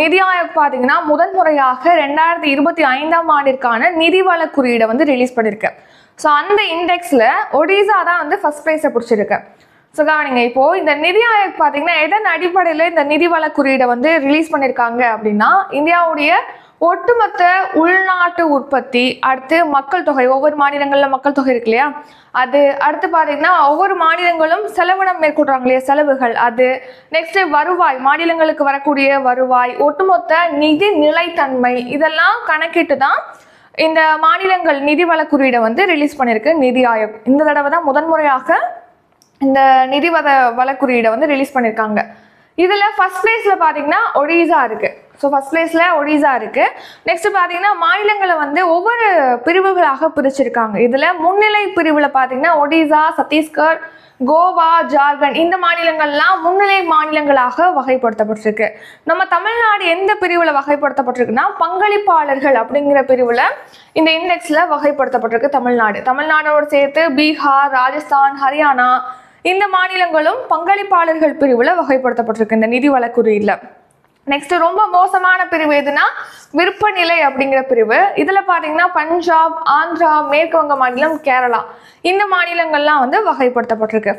நிதி ஆயோக் பார்த்தீங்கன்னா முதன்முறையாக 2025ஆம் ஆண்டிற்கான நிதி வள குறியீடை வந்து ரிலீஸ் பண்ணியிருக்கு. ஸோ அந்த இண்டெக்ஸில் ஒடிசா தான் வந்து ஃபர்ஸ்ட் ப்ரைஸை பிடிச்சிருக்கு. ஸோ கவனிங்க, இப்போது இந்த நிதி ஆயோக் பார்த்தீங்கன்னா எதன் அடிப்படையில் இந்த நிதி வள குறியீடை வந்து ரிலீஸ் பண்ணியிருக்காங்க அப்படின்னா, இந்தியாவுடைய ஒட்டுமொத்த உள்நாட்டு உற்பத்தி, அடுத்து மக்கள் தொகை, ஒவ்வொரு மாநிலங்களில் மக்கள் தொகை இருக்கு இல்லையா, அது அடுத்து பார்த்தீங்கன்னா ஒவ்வொரு மாநிலங்களும் செலவினம் மேற்கொள்றாங்க இல்லையா, செலவுகள், அது நெக்ஸ்ட் வருவாய், மாநிலங்களுக்கு வரக்கூடிய வருவாய், ஒட்டுமொத்த நிதி நிலைத்தன்மை, இதெல்லாம் கணக்கிட்டு தான் இந்த மாநிலங்கள் நிதி வள குறியீடை வந்து ரிலீஸ் பண்ணியிருக்கு நிதி ஆயோக். இந்த தடவை தான் முதன்முறையாக இந்த நிதி வள குறியீடை வந்து ரிலீஸ் பண்ணியிருக்காங்க. இதில் ஃபர்ஸ்ட் பிளேஸில் பார்த்தீங்கன்னா ஒடிசா இருக்குது. ஸோ ஃபர்ஸ்ட் பிளேஸில் ஒடிசா இருக்குது. நெக்ஸ்ட் பார்த்தீங்கன்னா மாநிலங்களை வந்து ஒவ்வொரு பிரிவுகளாக பிரிச்சிருக்காங்க. இதில் முன்னிலை பிரிவில் பார்த்தீங்கன்னா ஒடிசா, சத்தீஸ்கர், கோவா, ஜார்க்கண்ட், இந்த மாநிலங்கள்லாம் முன்னிலை மாநிலங்களாக வகைப்படுத்தப்பட்டிருக்கு. நம்ம தமிழ்நாடு எந்த பிரிவில் வகைப்படுத்தப்பட்டிருக்குன்னா பங்களிப்பாளர்கள் அப்படிங்கிற பிரிவில் இந்த இண்டெக்ஸில் வகைப்படுத்தப்பட்டிருக்கு தமிழ்நாடோடு சேர்த்து பீகார், ராஜஸ்தான், ஹரியானா, இந்த மாநிலங்களும் பங்களிப்பாளர்கள் பிரிவில் வகைப்படுத்தப்பட்டிருக்கு இந்த நிதி வள குறியீடில். நெக்ஸ்ட் ரொம்ப மோசமான பிரிவு எதுனா விருப்ப நிலை அப்படிங்கிற பிரிவு. இதில் பார்த்தீங்கன்னா பஞ்சாப், ஆந்திரா, மேற்கு வங்க மாநிலம், கேரளா, இந்த மாநிலங்கள்லாம் வந்து வகைப்படுத்தப்பட்டிருக்கு.